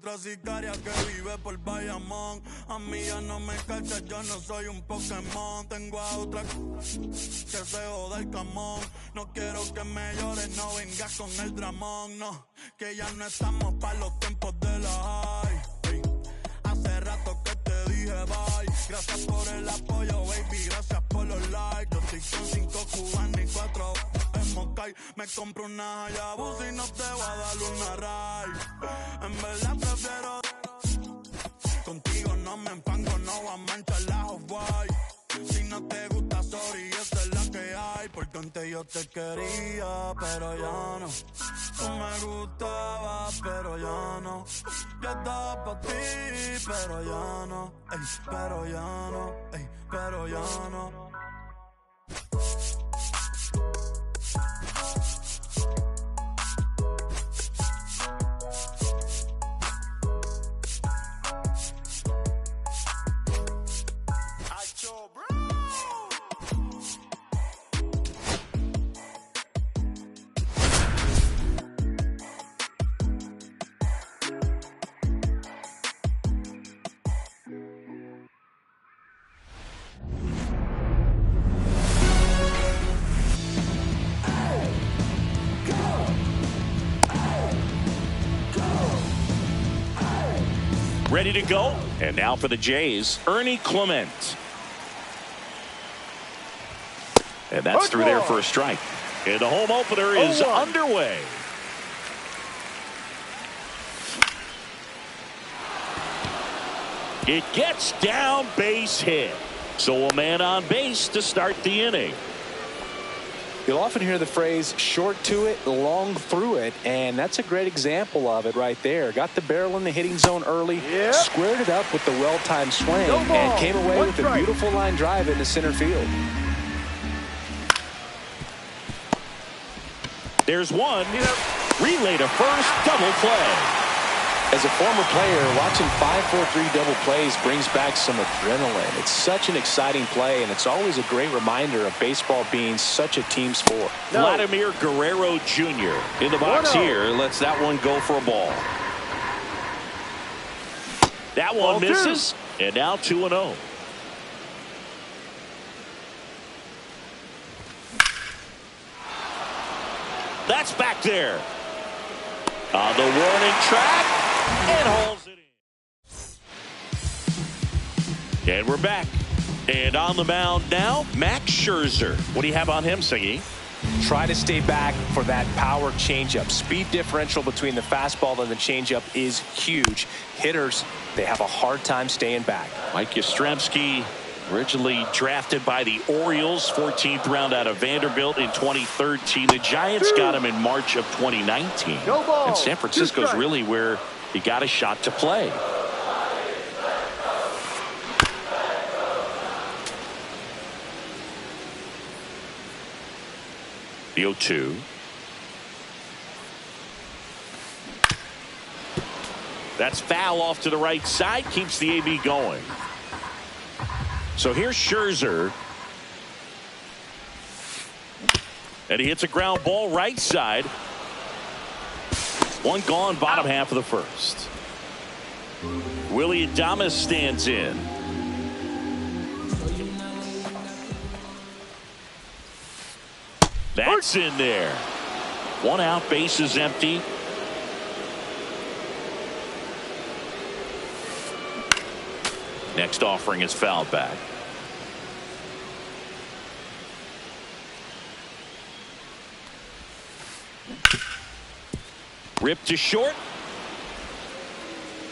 otra sicaria que vive por Bayamón. A mí ya no me cachas, yo no soy un Pokémon. Tengo a otra que se joda el camón. No quiero que me llores, no vengas con el dramón. No, que ya no estamos pa' los tiempos de la high. Hey, hace rato que te dije bye. Gracias por el apoyo, baby, gracias por los likes. Yo estoy con 5 cubanos y 4 en Mocay. Me compro una Hayabusa y no te voy a dar una ride. En verdad prefiero contigo, no me empango, no voy a manchar la Hawaii. Si no te gusta, sorry, esa es la que hay. Porque antes yo te quería, pero ya no. Tú me gustabas, pero ya no. Yo estaba pa' ti, pero ya no. Ey, pero ya no, ey, pero ya no. Ready to go. And now for the Jays, Ernie Clement. And that's through there for a strike. And the home opener is underway. It gets down, base hit. So a man on base to start the inning. You'll often hear the phrase short to it, long through it, and that's a great example of it right there. Got the barrel in the hitting zone early, squared it up with the well-timed swing, and came away with a beautiful line drive into center field. There's one. Relay to first, double play. As a former player, watching 5-4-3 double plays brings back some adrenaline. It's such an exciting play, and it's always a great reminder of baseball being such a team sport. Vladimir Guerrero Jr. in the box here. Lets that one go for a ball. That one misses, and now 2-0. That's back there. On the warning track. And holds it in. And we're back. And on the mound now, Max Scherzer. What do you have on him, Siggy? Try to stay back for that power changeup. Speed differential between the fastball and the changeup is huge. Hitters, they have a hard time staying back. Mike Yastrzemski, originally drafted by the Orioles, 14th round out of Vanderbilt in 2013. The Giants got him in March of 2019. And San Francisco's really where he got a shot to play. The 0-2. That's foul off to the right side. Keeps the AB going. So here's Scherzer. And he hits a ground ball right side. One gone, bottom half of the first. Willy Adames stands in. That's in there. One out, base is empty. Next offering is fouled back. Ripped to short.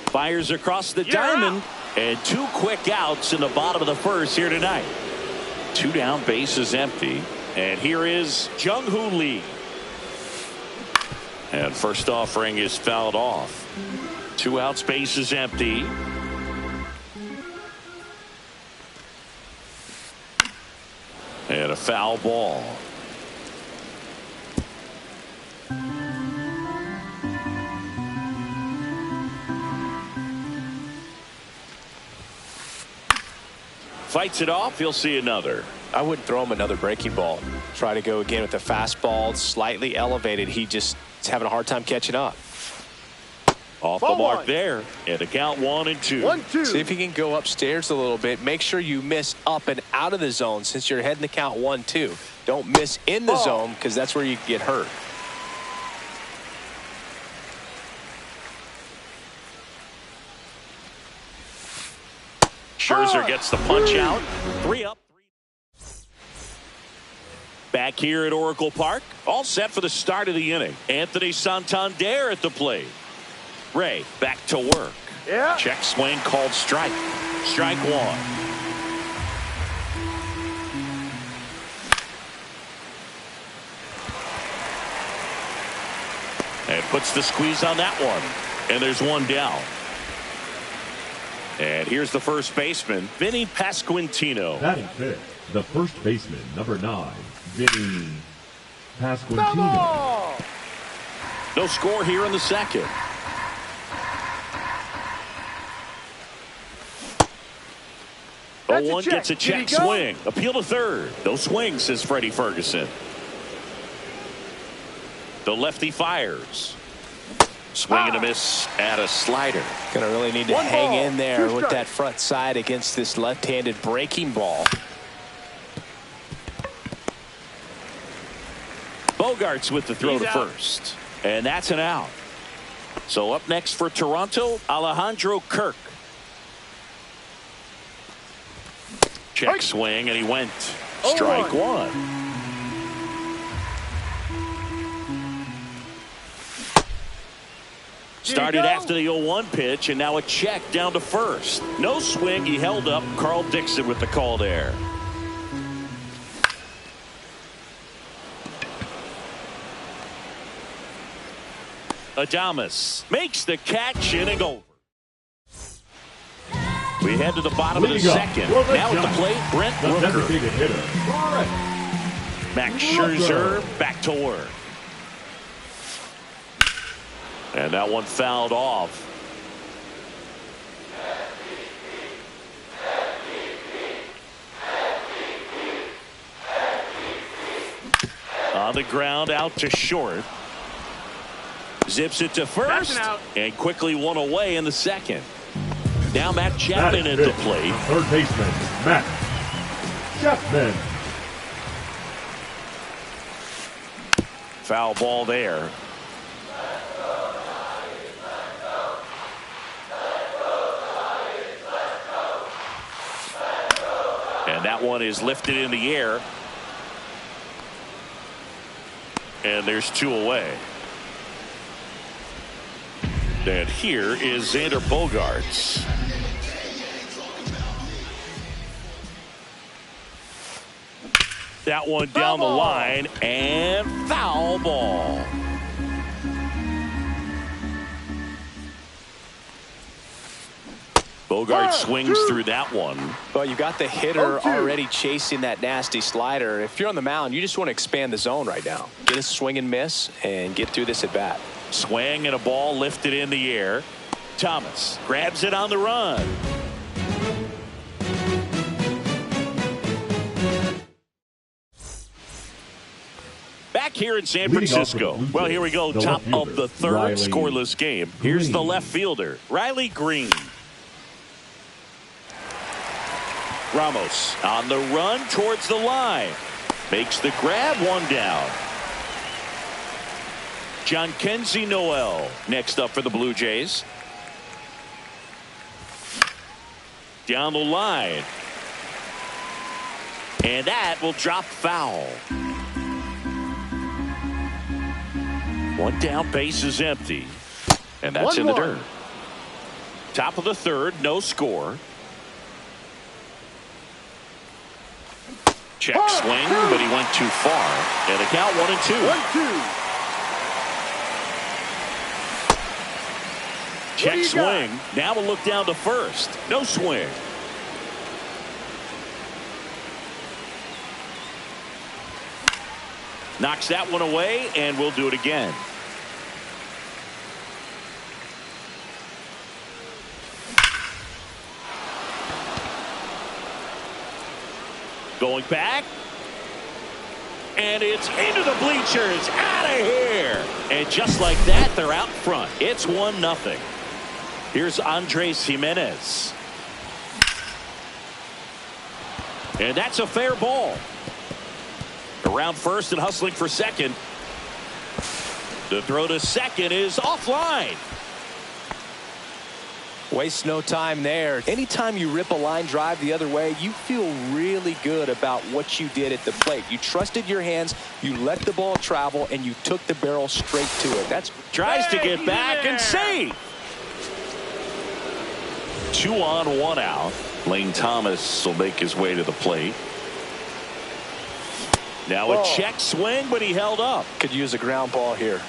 Fires across the diamond. And 2 quick outs in the bottom of the first here tonight. 2 down, base is empty. And here is Jung-Hoo Lee. And first offering is fouled off. 2 outs, base is empty. And a foul ball. Fights it off. He'll see another. I wouldn't throw him another breaking ball. Try to go again with the fastball, slightly elevated. He just is having a hard time catching up. Off the mark there. And the count 1-2. 1-2. See if you can go upstairs a little bit. Make sure you miss up and out of the zone since you're heading the count 1-2. Don't miss in the zone because that's where you can get hurt. Scherzer gets the punch out. 3 up. Back here at Oracle Park. All set for the start of the inning. Anthony Santander at the plate. Ray back to work. Yeah. Check swing called strike. Strike one. And puts the squeeze on that one. And there's one down. And here's the first baseman, Vinny Pasquantino. Batting fifth, the first baseman, number 9, Vinny Pasquantino. No score here in the second. That's 0-1 gets a check swing. Appeal to third. No swing, says Freddie Ferguson. The lefty fires. Swing and a miss at a slider. Going to really need to hang in there with that front side against this left-handed breaking ball. Bogarts with the throw to first. And that's an out. So up next for Toronto, Alejandro Kirk. Check swing, and he went. Strike one. Started after the 0-1 pitch, and now a check down to first. No swing. He held up. Carl Dixon with the call there. Adames makes the catch, inning over. We head to the bottom of the second. Now at the plate, Brent Rooker. Max Scherzer back to work. And that one fouled off. On the ground, out to short. Zips it to first. And quickly one away in the second. Now Matt Chapman at the plate. Third baseman, Matt Chapman. Foul ball there. And that one is lifted in the air. And there's two away. And here is Xander Bogaerts. That one down the line, and foul ball. Bogaerts swings through that one. Well, you got the hitter already chasing that nasty slider. If you're on the mound, you just want to expand the zone right now. Get a swing and miss and get through this at bat. Swing and a ball lifted in the air. Thomas grabs it on the run. Back here in San Francisco. Well, here we go. Top of the third, scoreless game. Here's the left fielder, Riley Green. Ramos on the run towards the line. Makes the grab, one down. Jhonkensy Noel next up for the Blue Jays. Down the line. And that will drop foul. One down, base is empty. And that's in the dirt. Top of the third, no score. Check swing, but he went too far. And the count 1-2. 1-2. Check swing. Now we'll look down to first. No swing. Knocks that one away, and we'll do it again. Going back. and it's into the bleachers. Out of here. And just like that, they're out front. It's 1-0. Here's Andres Gimenez. And that's a fair ball. Around first and hustling for second. The throw to second is offline. Waste no time there. Anytime you rip a line drive the other way, you feel really good about what you did at the plate. You trusted your hands, you let the ball travel, and you took the barrel straight to it. That's tries to get back and save. 2 on, 1 out. Lane Thomas will make his way to the plate. Now a check swing, but he held up. Could use a ground ball here.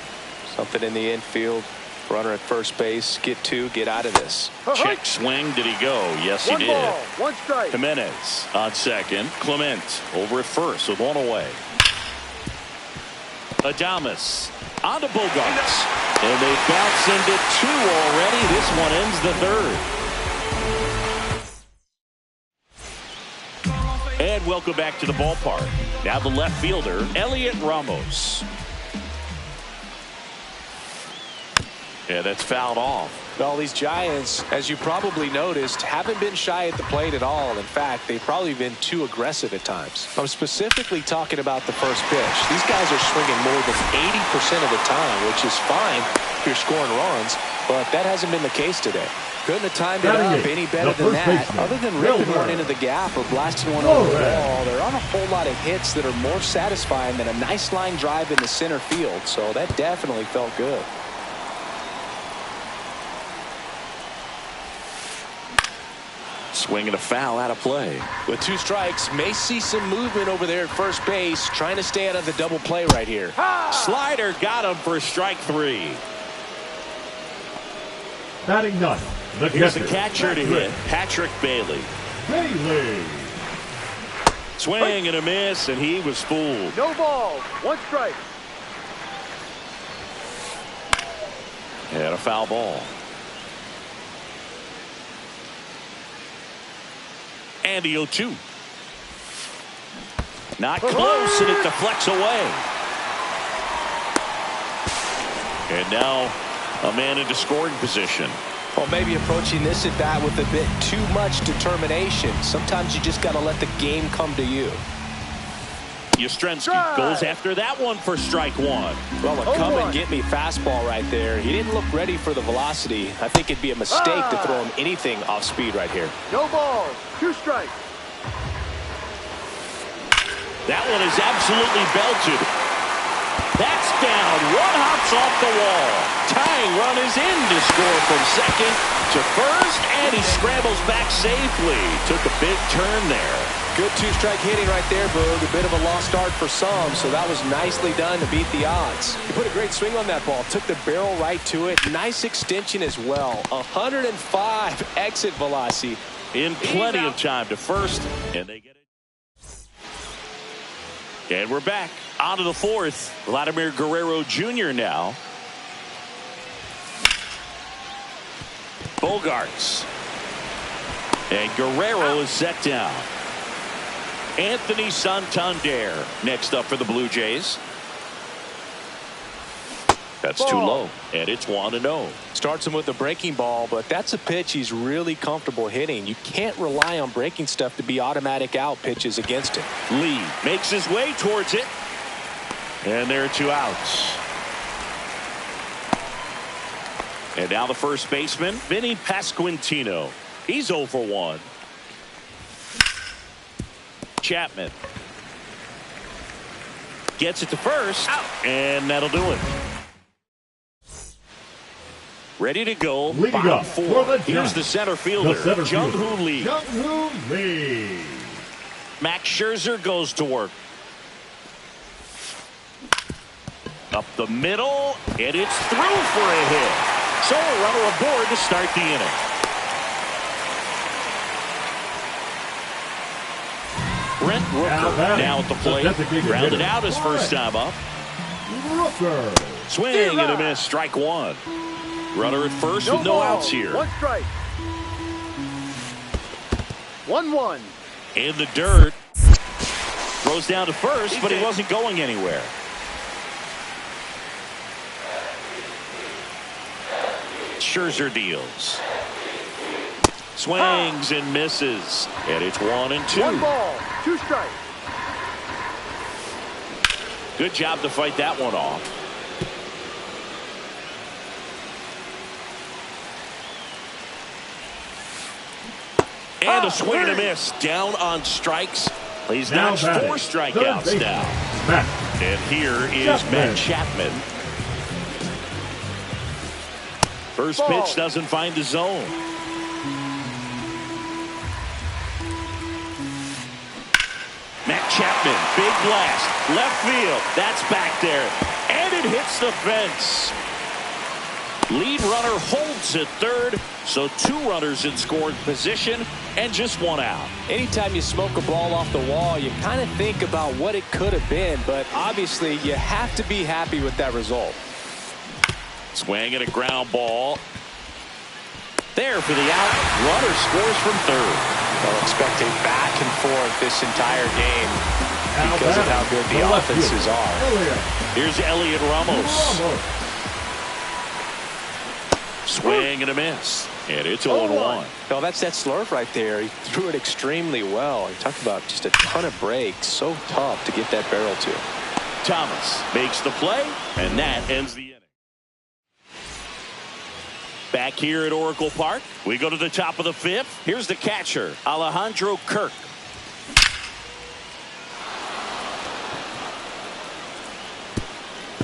Something in the infield. Runner at first base. Get 2. Get out of this. Check swing. Did he go? Yes, he did. 1 ball, 1 strike. Jimenez on second. Clement over at first with 1 away. Adames on to Bogarts. And they bounce into 2 already. This one ends the 3rd. And welcome back to the ballpark. Now the left fielder, Elliot Ramos. Yeah, that's fouled off. Well, these Giants, as you probably noticed, haven't been shy at the plate at all. In fact, they've probably been too aggressive at times. I'm specifically talking about the first pitch. These guys are swinging more than 80% of the time, which is fine if you're scoring runs, but that hasn't been the case today. Couldn't have timed it up any better than that. Other than ripping one into the gap or blasting one over the wall, there aren't a whole lot of hits that are more satisfying than a nice line drive in the center field, so that definitely felt good. Swing and a foul out of play. With 2 strikes, may see some movement over there at first base, trying to stay out of the double play right here. Slider got him for strike 3. Batting 9. Here's the catcher to hit, Patrick Bailey. Swing and a miss, and he was fooled. No ball, 1 strike. And a foul ball. And the 0-2. Not close, and it deflects away. And now a man into scoring position. Well, maybe approaching this at bat with a bit too much determination. Sometimes you just got to let the game come to you. Yastrzemski goes after that one for strike 1. Well, a come and get me fastball right there. He didn't look ready for the velocity. I think it'd be a mistake to throw him anything off speed right here. No ball, 2 strikes. That one is absolutely belted. That's down. 1 hops off the wall. Tying run is in to score from second to first, and he scrambles back safely. Took a big turn there. Good 2-strike hitting right there, Boog. A bit of a lost start for some, so that was nicely done to beat the odds. He put a great swing on that ball. Took the barrel right to it. Nice extension as well. 105 exit velocity. In plenty of time to first, and they get it. And we're back on to the 4th. Vladimir Guerrero Jr. now. Bogarts. And Guerrero is set down. Anthony Santander next up for the Blue Jays. That's too low, and it's 1-0. Starts him with a breaking ball, but that's a pitch he's really comfortable hitting. You can't rely on breaking stuff to be automatic out pitches against him. Lee makes his way towards it, and there are 2 outs. And now the first baseman, Vinny Pasquantino. He's 0 for 1. Chapman gets it to first, and that'll do it. Ready to go. Leading up 4. Here's the center fielder, Jung-Hoo Lee. Jung-Hoo Lee. Max Scherzer goes to work. Up the middle, and it's through for a hit. So a runner aboard to start the inning. Brent Rooker now at the plate. Grounded out his first time up. Rooker. Swing and a miss, strike 1. Runner at first with no outs here. 1 strike. 1-1. In the dirt. Throws down to first, but he wasn't going anywhere. Scherzer deals. Swings and misses. And it's 1-2. 1 ball, 2 strikes. Good job to fight that one off. And a swing and a miss. Down on strikes. He's notched 4 strikeouts now. And here is Matt Chapman. First pitch doesn't find the zone. Matt Chapman, big blast, left field. That's back there. And it hits the fence. Lead runner holds at third, so 2 runners in scoring position and just 1 out. Anytime you smoke a ball off the wall, you kind of think about what it could have been, but obviously you have to be happy with that result. Swing and a ground ball. There for the out. Runner scores from third. They'll expect a back and forth this entire game because of how good the offenses are. Here's Elliot Ramos. Swing and a miss. And it's 0-1. No, that's that slurve right there. He threw it extremely well. He talked about just a ton of breaks. So tough to get that barrel to. Thomas makes the play, and that ends the inning. Back here at Oracle Park, we go to the top of the 5th. Here's the catcher, Alejandro Kirk.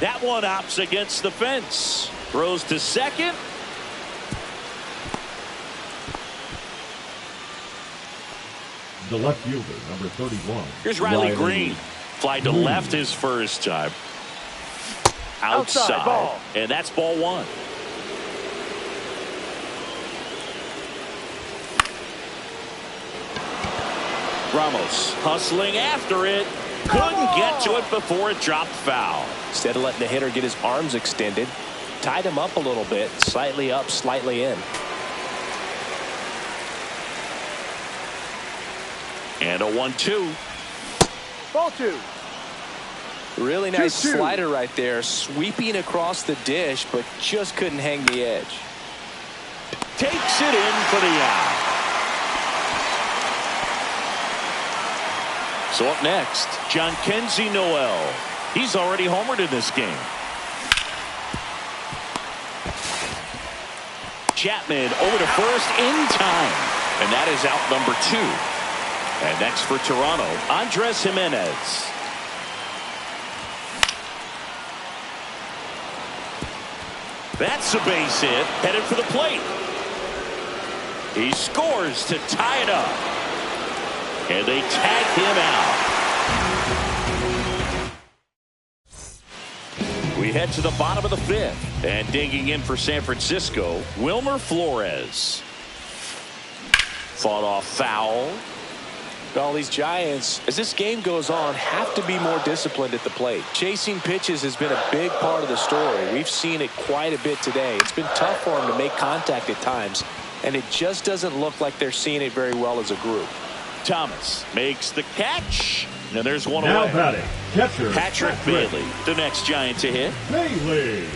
That one opts against the fence. Throws to second. The left fielder, number 31. Here's Riley Green. Fly to left his first time. Outside. Ball. And that's ball 1. Ramos hustling after it. Couldn't get to it before it dropped foul. Instead of letting the hitter get his arms extended, tied him up a little bit, slightly up, slightly in. And a 1-2. Ball 2. Really nice 2-2. slider right there, sweeping across the dish, but just couldn't hang the edge. Takes it in for the out. So up next, Jhonkensy Noel. He's already homered in this game. Chapman over to first in time. And that is out number 2. And next for Toronto, Andres Jimenez. That's a base hit, headed for the plate. He scores to tie it up. And they tag him out. We head to the bottom of the 5th. And digging in for San Francisco, Wilmer Flores. Fought off foul. All these Giants, as this game goes on, have to be more disciplined at the plate. Chasing pitches has been a big part of the story. We've seen it quite a bit today. It's been tough for them to make contact at times, and it just doesn't look like they're seeing it very well as a group. Thomas makes the catch. And there's one Now away. batting, catcher Patrick Bailey, the next Giant to hit. Bailey.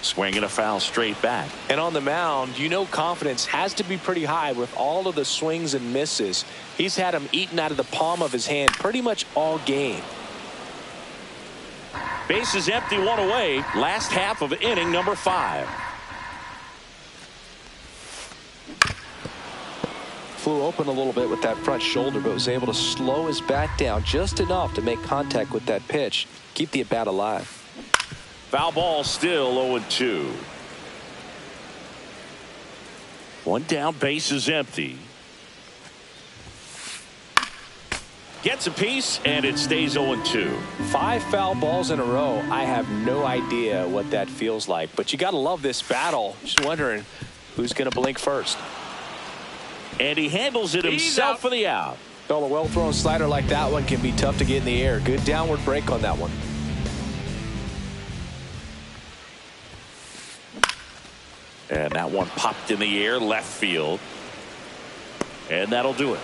Swinging a foul straight back. And on the mound, you know confidence has to be pretty high with all of the swings and misses. He's had them eaten out of the palm of his hand pretty much all game. Base is empty, 1 away. Last half of inning number 5. Flew open a little bit with that front shoulder, but was able to slow his back down just enough to make contact with that pitch. Keep the at-bat alive. Foul ball, still 0-2. 1 down, base is empty. Gets a piece, and it stays 0-2. 5 foul balls in a row. I have no idea what that feels like, but you got to love this battle. Just wondering who's going to blink first. And he handles it himself for the out. Well, a well-thrown slider like that one can be tough to get in the air. Good downward break on that one. And that one popped in the air, left field. And that'll do it.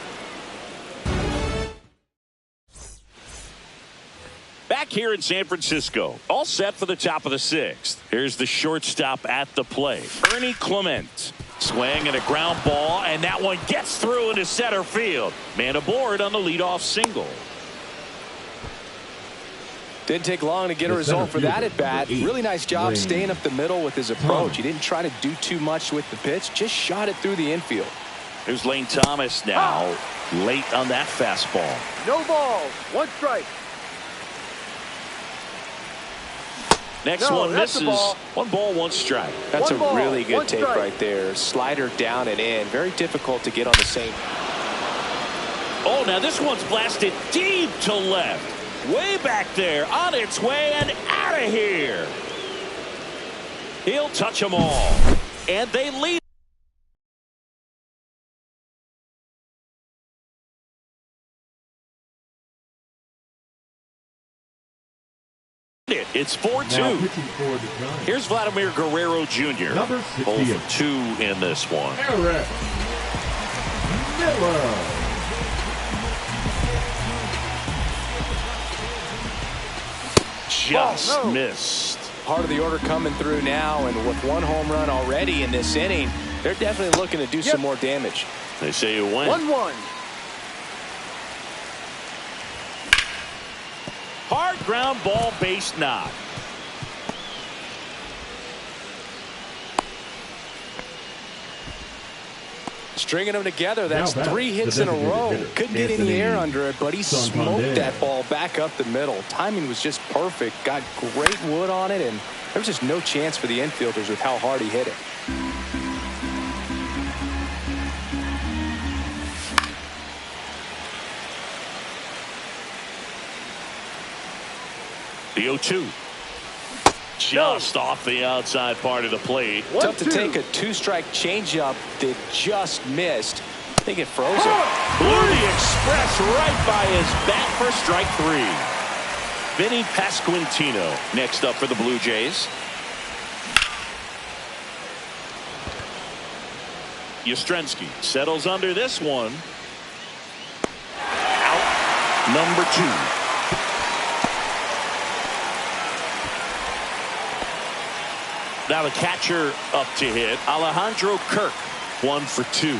back here in San Francisco. All set for the top of the 6th. Here's the shortstop at the plate, Ernie Clement. Swing and a ground ball, and that one gets through into center field. Man aboard on the leadoff single. Didn't take long to get a result for that at bat. Really nice job staying up the middle with his approach. He didn't try to do too much with the pitch, just shot it through the infield. Here's Lane Thomas now, late on that fastball. No balls, 1 strike. Next one misses. 1 ball, 1 strike. That's a really good take right there. Slider down and in. Very difficult to get on the same. Oh, now this one's blasted deep to left. Way back there, on its way and out of here. He'll touch them all. And they lead. It's 4-2. Here's Vladimir Guerrero Jr. Number 0 for 2 in this one. Eric Miller. Just missed. Part of the order coming through now, and with 1 home run already in this inning, they're definitely looking to do some more damage. They say you win. 1-1. Hard ground ball, base knock. Stringing them together, that's 3 hits in a row. Couldn't get any air under it, but he smoked that ball back up the middle. Timing was just perfect. Got great wood on it, and there was just no chance for the infielders with how hard he hit it. The 0-2. Just off the outside part of the plate. Tough to take a 2-strike changeup that just missed. I think it froze him. Blew the express right by his bat for strike 3. Vinny Pasquantino next up for the Blue Jays. Yastrzemski settles under this one. Out number 2. Now the catcher up to hit, Alejandro Kirk, 1 for 2.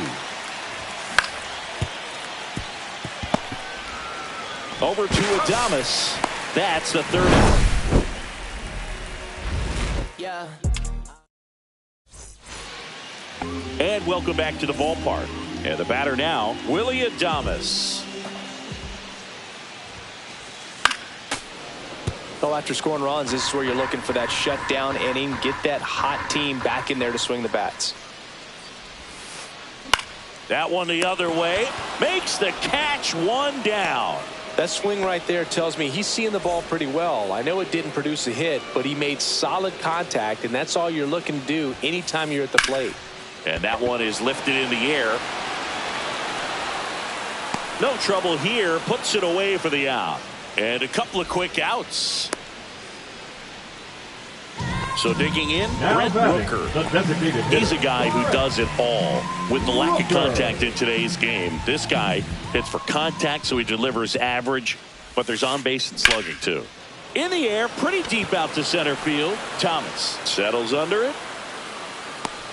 Over to Adames. That's the 3rd out. Yeah. And welcome back to the ballpark. And the batter now, Willy Adames. Well, after scoring runs, this is where you're looking for that shutdown inning. Get that hot team back in there to swing the bats. That one the other way. Makes the catch, 1 down. That swing right there tells me he's seeing the ball pretty well. I know it didn't produce a hit, but he made solid contact, and that's all you're looking to do anytime you're at the plate. And that one is lifted in the air. No trouble here. Puts it away for the out. And a couple of quick outs. So digging in, Brent Rooker. He's a guy who does it all. With the lack of contact in today's game, this guy hits for contact, so he delivers average, but there's on base and slugging too. In the air, pretty deep out to center field. Thomas settles under it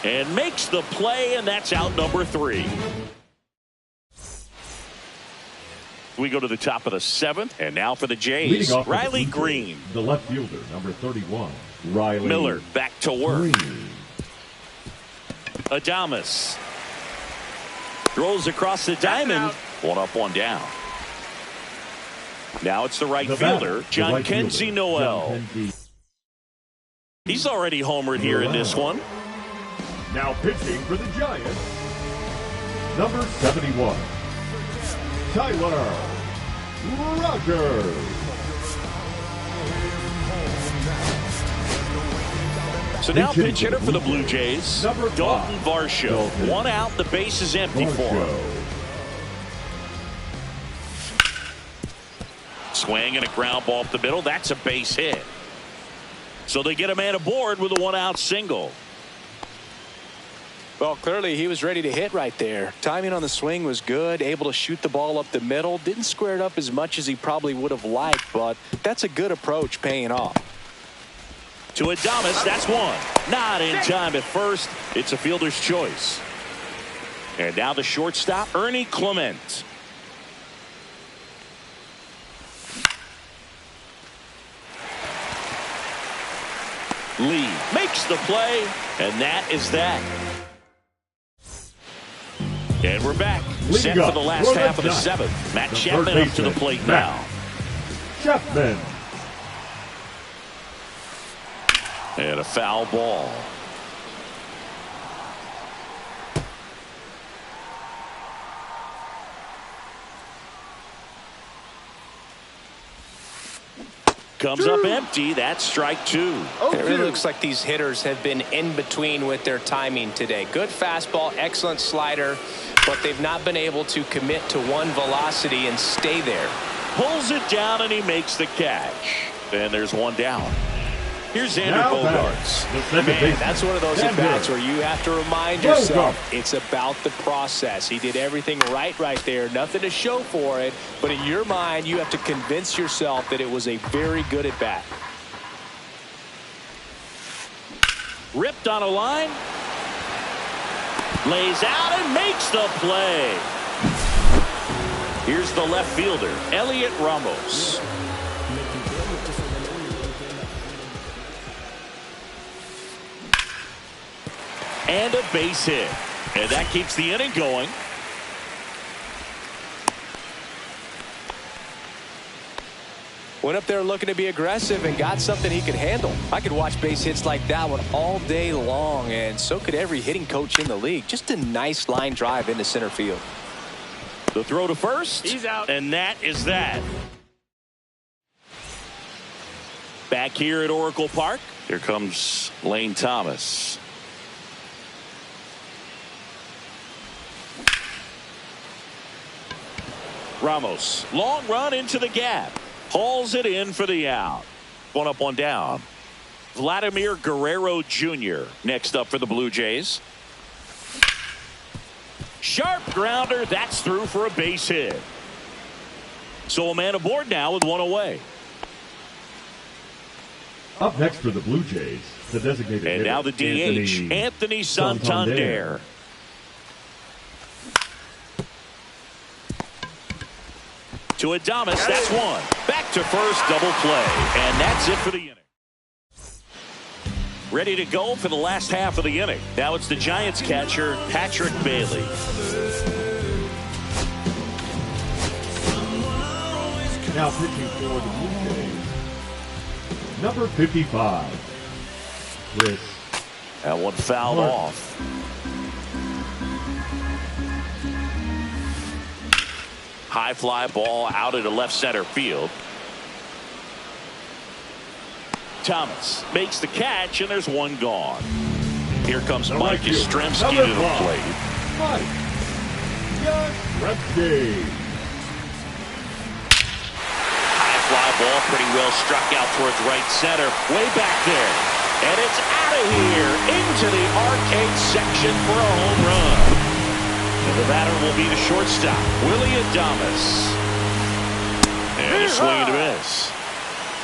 and makes the play, and that's out number 3. We go to the top of the 7th, and now for the Jays, Riley Green. The left fielder, number 31, Riley Miller back to work. Green. Adames rolls across the diamond. 1 up, 1 down. Now it's the right fielder, John Kenzie Noel. He's already homered here in this one. Now pitching for the Giants, number 71, Tyler Rogers. So now pitch hitter for the Blue Jays, Dalton Varsho. 1 out, the base is empty for him. Swing and a ground ball up the middle. That's a base hit. So they get a man aboard with a 1-out single. Well, clearly he was ready to hit right there. Timing on the swing was good, able to shoot the ball up the middle. Didn't square it up as much as he probably would have liked, but that's a good approach paying off. To Adames, that's one. Not in time at first. It's a fielder's choice. And now the shortstop, Ernie Clement. Lee makes the play, and that is that. And we're back. Set for the last half of the seventh. Matt Chapman up to the plate now. Chapman. And a foul ball. Comes up empty. That's strike two. It really looks like these hitters have been in between with their timing today. Good fastball, excellent slider, but they've not been able to commit to one velocity and stay there. Pulls it down and he makes the catch. And there's one down. Here's Xander Bogaerts. Man, that's one of those at-bats where you have to remind yourself it's about the process. He did everything right there. Nothing to show for it. But in your mind, you have to convince yourself that it was a very good at-bat. Ripped on a line. Lays out and makes the play. Here's the left fielder, Elliot Ramos. And a base hit. And that keeps the inning going. Went up there looking to be aggressive and got something he could handle. I could watch base hits like that one all day long, and so could every hitting coach in the league. Just a nice line drive into center field. The throw to first. He's out. And that is that. Back here at Oracle Park, here comes Lane Thomas. Ramos, long run into the gap. Hauls it in for the out. One up, one down. Vladimir Guerrero Jr. next up for the Blue Jays. Sharp grounder. That's through for a base hit. So a man aboard now with one away. Up next for the Blue Jays, the designated and hitter, now the DH, Anthony Santander. To Adames, that's one. Back to first, double play. And that's it for the inning. Ready to go for the last half of the inning. Now it's the Giants catcher, Patrick Bailey. Now pitching for the Blue Jays, number 55, Chris. That one fouled off. High fly ball out into left center field. Thomas makes the catch, and there's one gone. Here comes Mike Yastrzemski to the plate. Mike Yastrzemski. High fly ball, pretty well struck out towards right center. Way back there. And it's out of here into the arcade section for a home run. And the batter will be the shortstop, Willy Adames. And a swing and a miss.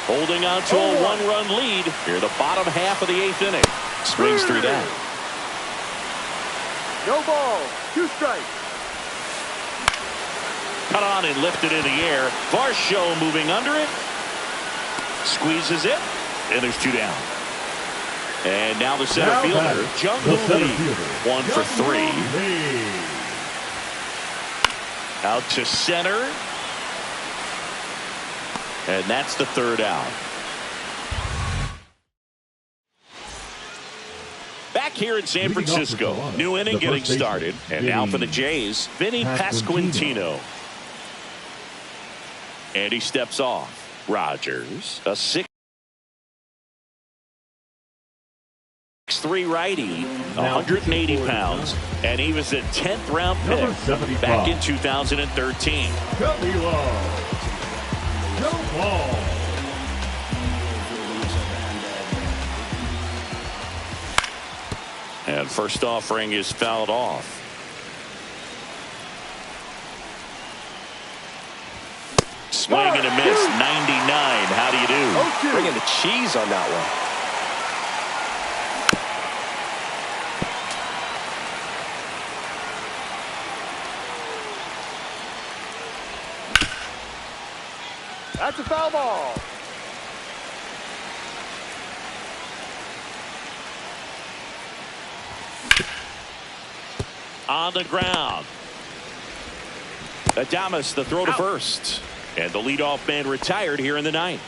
Holding on to a one-run lead here the bottom half of the eighth inning. Swings through that. No ball. 2 strikes. Cut on and lifted in the air. Varsho moving under it. Squeezes it. And there's 2 down. And now the center fielder, Jung-Hoo Lee. 1 for 3. Out to center. And that's the 3rd out. Back here in San Francisco. New inning getting started. And now for the Jays, Vinny Pasquantino. And he steps off. Rogers, a 6'3" righty, 180 pounds, and he was a 10th round pick back in 2013. Cubby Love. No ball. And first offering is fouled off. Swing and a miss. 99. How do you do? Bringing the cheese on that one. That's a foul ball. On the ground. Adames, the throw to first. And the leadoff man retired here in the ninth.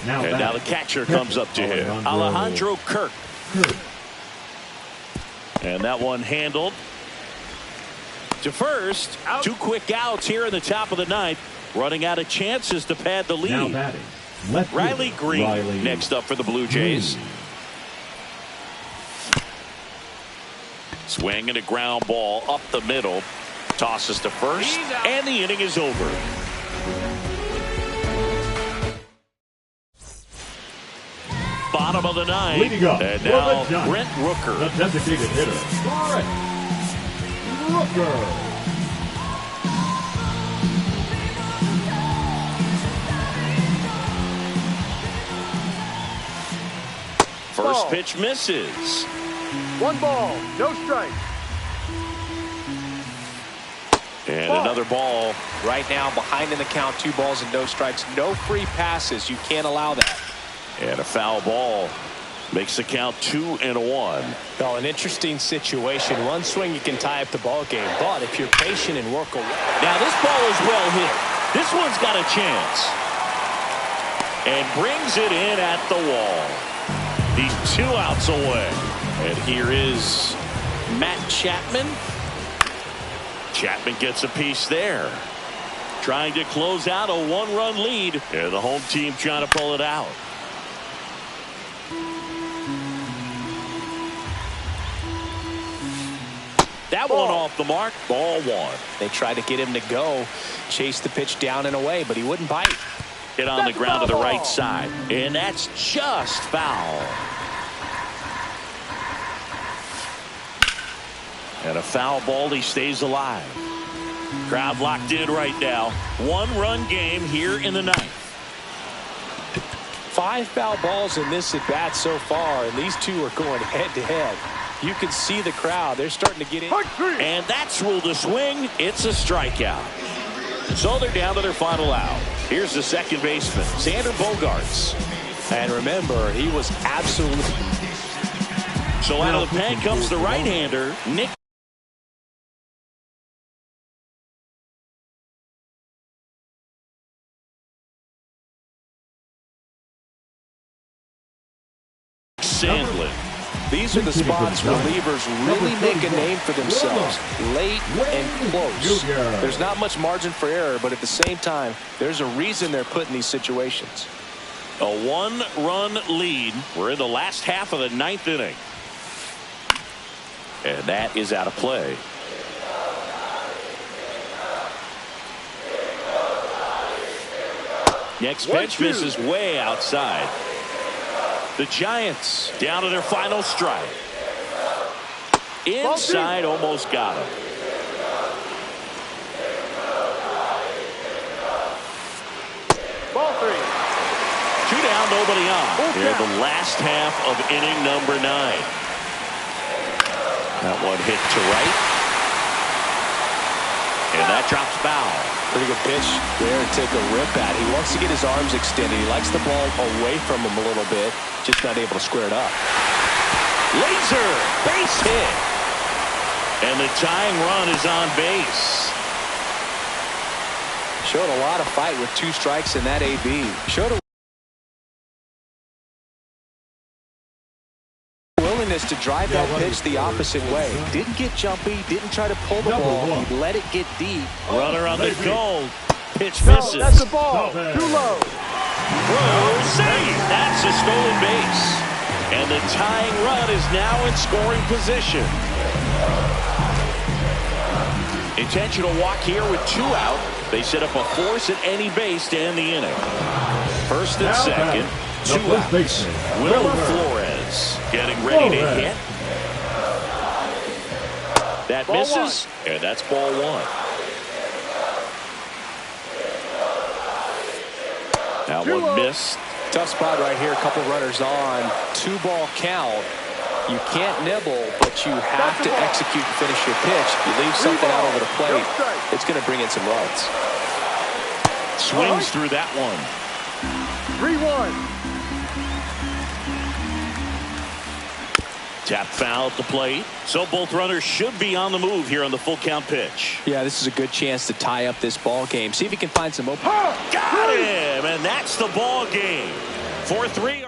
Now the catcher comes up to him. Alejandro Kirk. And that one handled to first. Two quick outs here in the top of the ninth. Running out of chances to pad the lead. Riley Green next up for the Blue Jays. Swing and a ground ball up the middle. Tosses to first. And the inning is over. Bottom of the ninth. Leading up, and now the Brent Rooker. The designated hitter, Brent Rooker. First pitch misses. 1 ball, no strike. And another ball. Right now, behind in the count, 2 balls and no strikes. No free passes. You can't allow that. And a foul ball makes the count 2-1. Well, an interesting situation. One swing, you can tie up the ball game. But if you're patient and work away. Now this ball is well hit. This one's got a chance. And brings it in at the wall. He's 2 outs away. And here is Matt Chapman. Chapman gets a piece there. Trying to close out a 1-run lead. And the home team trying to pull it out. That one off the mark. Ball 1. They tried to get him to go. Chase the pitch down and away, but he wouldn't bite. Hit on the ground to the right side. And that's just foul. And a foul ball. He stays alive. Crowd locked in right now. 1-run game here in the ninth. 5 foul balls in this at bat so far, and these two are going head to head. You can see the crowd. They're starting to get in. And that's ruled a swing. It's a strikeout. So they're down to their final out. Here's the second baseman, Xander Bogaerts. And remember, he was absolutely. So out of the pen comes the right-hander, Nick Sandlin. These are the spots relievers really make a name for themselves. Late and close. There's not much margin for error, but at the same time, there's a reason they're put in these situations. A 1-run lead. We're in the last half of the ninth inning. And that is out of play. Next pitch misses way outside. The Giants down to their final strike. Inside, almost got him. Ball 3. 2 down, nobody on. Here the last half of inning number 9. That one hit to right. And that drops foul. Pretty good pitch there to take a rip at. He wants to get his arms extended. He likes the ball away from him a little bit. Just not able to square it up. Laser base hit. And the tying run is on base. Showed a lot of fight with 2 strikes in that AB. Showed a willingness to drive that pitch the opposite way. Didn't get jumpy, didn't try to pull the ball. He let it get deep. Runner on the goal. Pitch misses. That's a ball. Too low. Throw, save. That's a stolen base. And the tying run is now in scoring position. Intentional walk here with 2 out. They set up a force at any base to end the inning. First and second, 2 outs. Wilmer Flores getting ready to hit. That Ball misses, and that's ball one. That one missed. Tough spot right here. A couple runners on. 2-ball count. You can't nibble, but you have to execute and finish your pitch. If you leave something out over the plate, it's going to bring in some runs. Swings through that one. 3-1. Tap foul at the plate. So both runners should be on the move here on the full count pitch. Yeah, this is a good chance to tie up this ball game. See if he can find some open. Got him, and that's the ball game. 4-3.